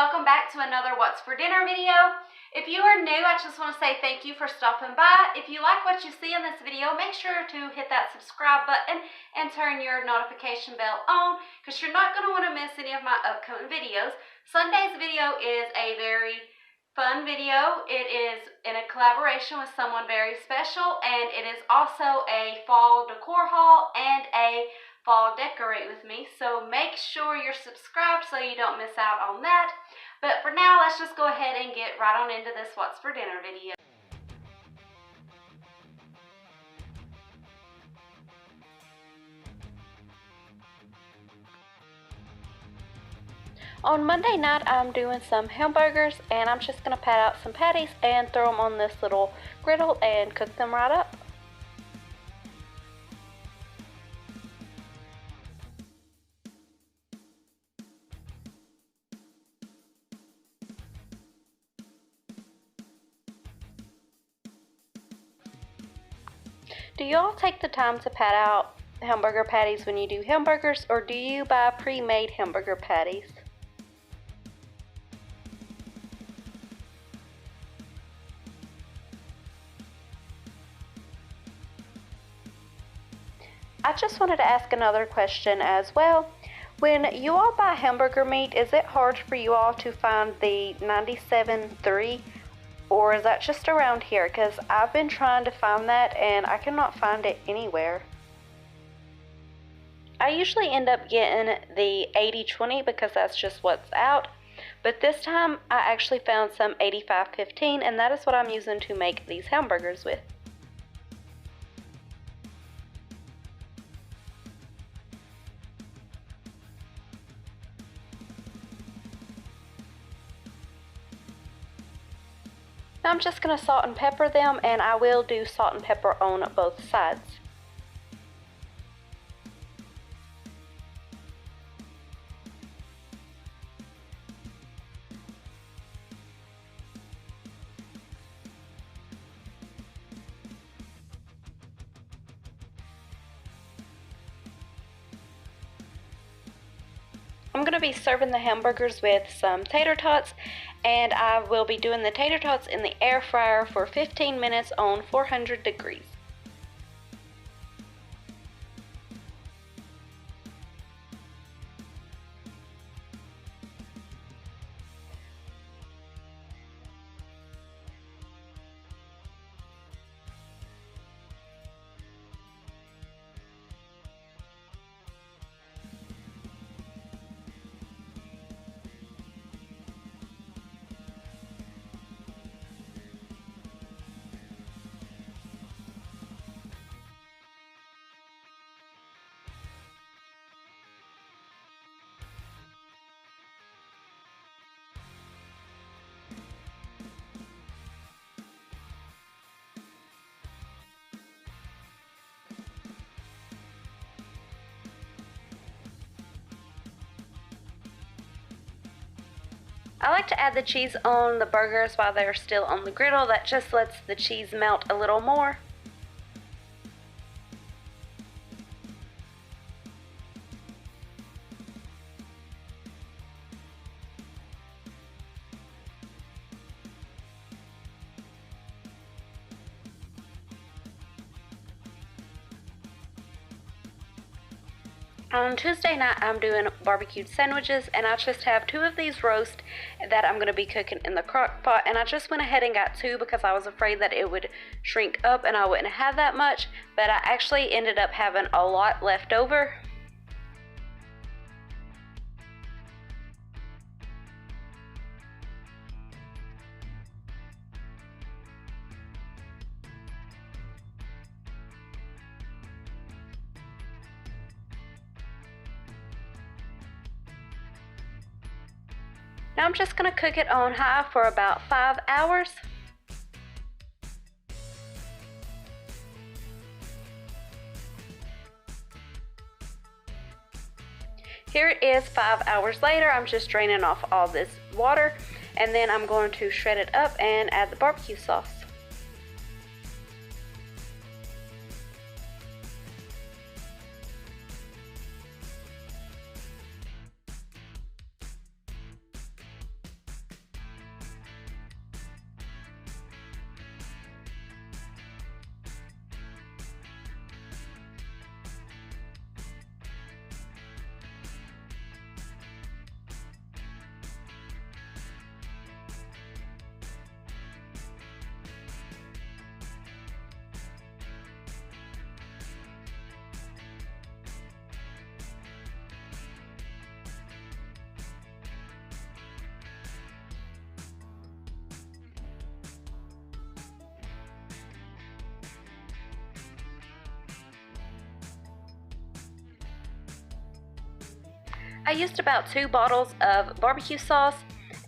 welcome back to another What's for Dinner video. If you are new, I just want to say thank you for stopping by. If you like what you see in this video, make sure to hit that subscribe button and turn your notification bell on because you're not going to want to miss any of my upcoming videos. Sunday's video is a very fun video. It is in a collaboration with someone very special, and it is also a fall decor haul and a fall decorate with me, so make sure you're subscribed so you don't miss out on that. But for now, let's just go ahead and get right on into this What's for Dinner video. On Monday night, I'm doing some hamburgers, and I'm just going to pat out some patties and throw them on this little griddle and cook them right up. Do you all take the time to pat out hamburger patties when you do hamburgers, or do you buy pre-made hamburger patties? I just wanted to ask another question as well. When you all buy hamburger meat, is it hard for you all to find the 97.3? Or is that just around here? Because I've been trying to find that and I cannot find it anywhere. I usually end up getting the 80-20 because that's just what's out. But this time I actually found some 85-15, and that is what I'm using to make these hamburgers with. I'm just going to salt and pepper them, and I will do salt and pepper on both sides. I'm going to be serving the hamburgers with some tater tots, and I will be doing the tater tots in the air fryer for 15 minutes on 400 degrees. I like to add the cheese on the burgers while they're still on the griddle. That just lets the cheese melt a little more. On Tuesday night, I'm doing barbecued sandwiches, and I just have 2 of these roast that I'm going to be cooking in the crock pot, and I just went ahead and got 2 because I was afraid that it would shrink up and I wouldn't have that much, but I actually ended up having a lot left over. Now I'm just going to cook it on high for about 5 hours. Here it is 5 hours later. I'm just draining off all this water, and then I'm going to shred it up and add the barbecue sauce. I used about 2 bottles of barbecue sauce,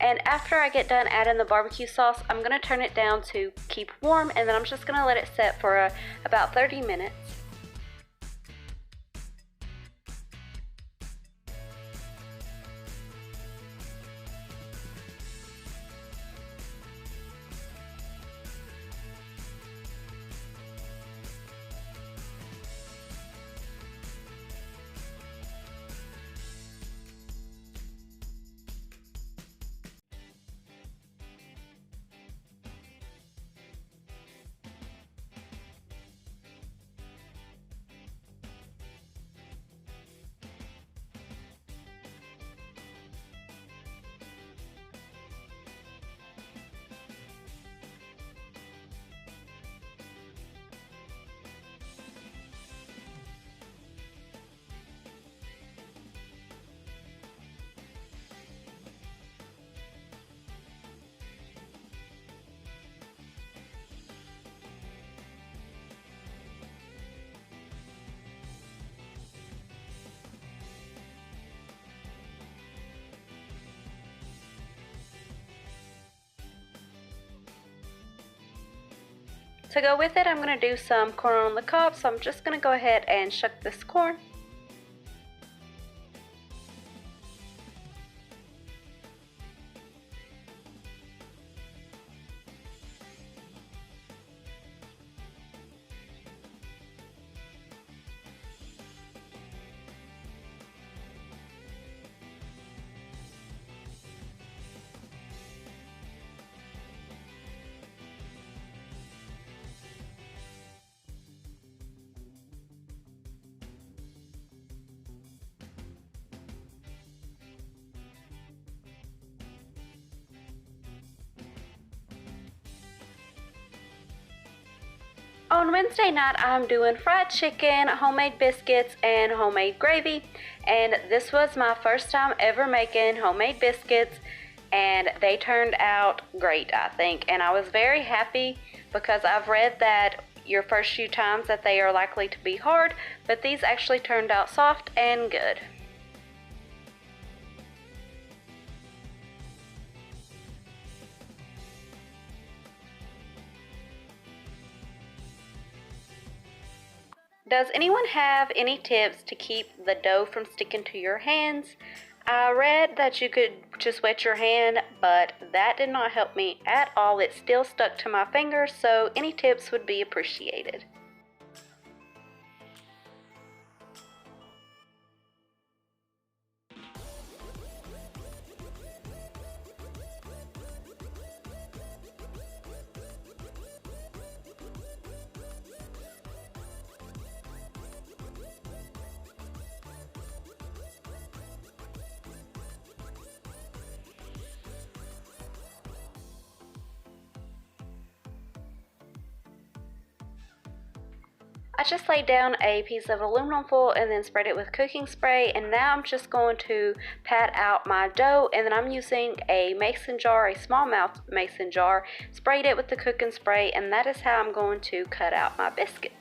and after I get done adding the barbecue sauce, I'm going to turn it down to keep warm, and then I'm just going to let it set for about 30 minutes. To go with it, I'm going to do some corn on the cob, so I'm just going to go ahead and shuck this corn. On Wednesday night, I'm doing fried chicken, homemade biscuits, and homemade gravy. And this was my first time ever making homemade biscuits, and they turned out great, I think. And I was very happy because I've read that your first few times that they are likely to be hard, but these actually turned out soft and good. Does anyone have any tips to keep the dough from sticking to your hands? I read that you could just wet your hand, but that did not help me at all. It still stuck to my fingers, so any tips would be appreciated. I just laid down a piece of aluminum foil and then sprayed it with cooking spray, and now I'm just going to pat out my dough, and then I'm using a mason jar, a small mouth mason jar, sprayed it with the cooking spray, and that is how I'm going to cut out my biscuits.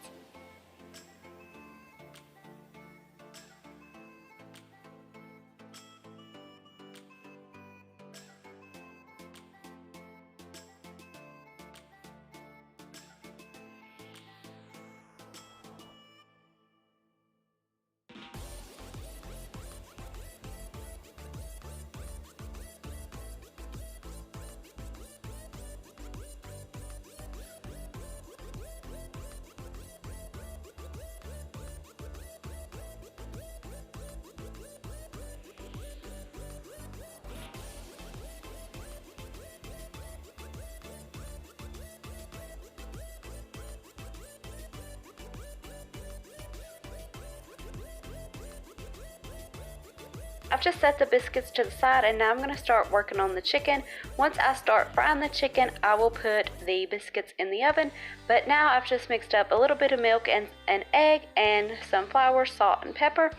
I've just set the biscuits to the side, and now I'm going to start working on the chicken. Once I start frying the chicken, I will put the biscuits in the oven. But now I've just mixed up a little bit of milk and an egg and some flour, salt, and pepper.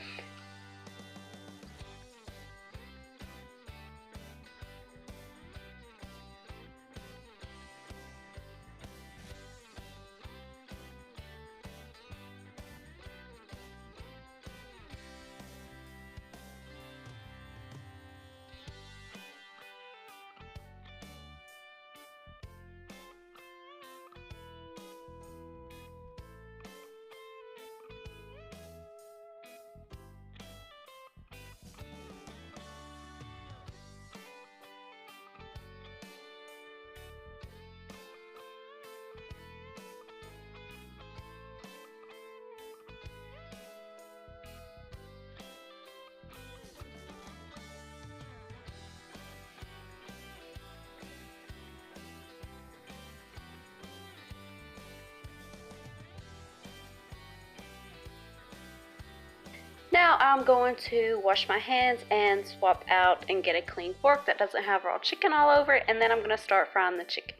I'm going to wash my hands and swap out and get a clean fork that doesn't have raw chicken all over it, and then I'm going to start frying the chicken.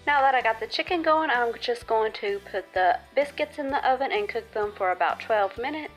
Now that I got the chicken going, I'm just going to put the biscuits in the oven and cook them for about 12 minutes.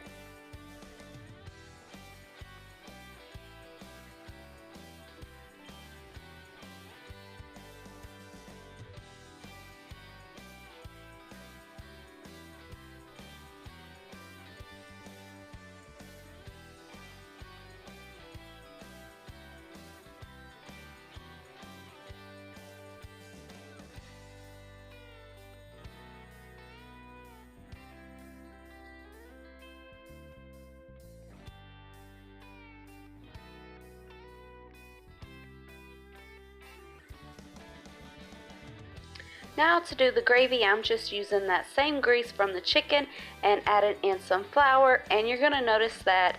Now to do the gravy, I'm just using that same grease from the chicken and adding in some flour, and you're going to notice that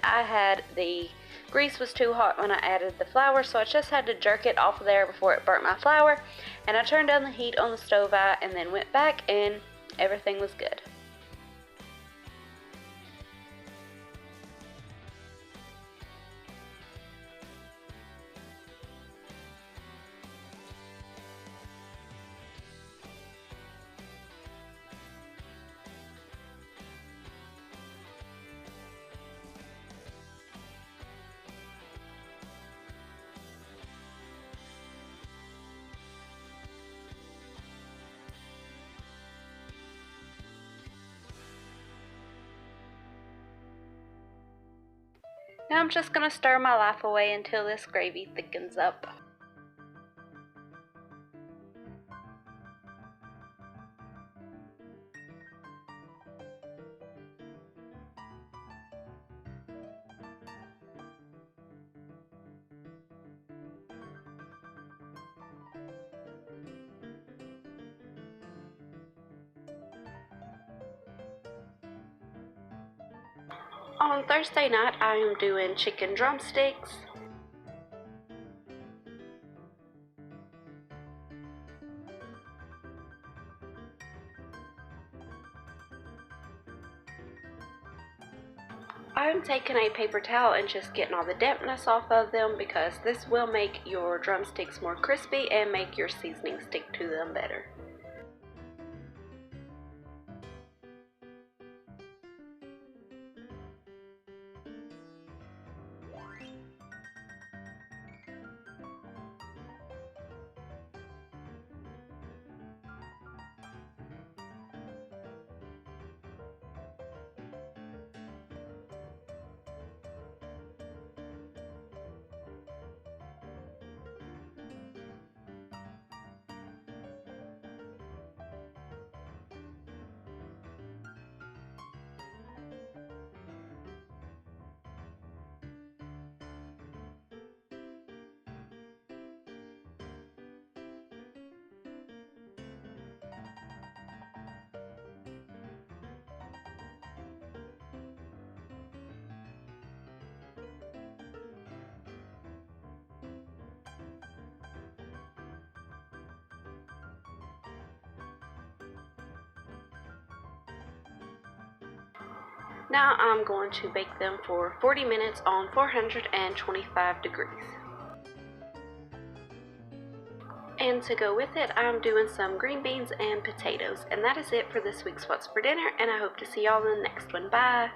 the grease was too hot when I added the flour, so I just had to jerk it off of there before it burnt my flour, and I turned down the heat on the stove and then went back and everything was good. Now I'm just going to stir my life away until this gravy thickens up. On Thursday night, I am doing chicken drumsticks. I'm taking a paper towel and just getting all the dampness off of them because this will make your drumsticks more crispy and make your seasoning stick to them better. Now I'm going to bake them for 40 minutes on 425 degrees. And to go with it, I'm doing some green beans and potatoes. And that is it for this week's What's for Dinner, and I hope to see y'all in the next one. Bye!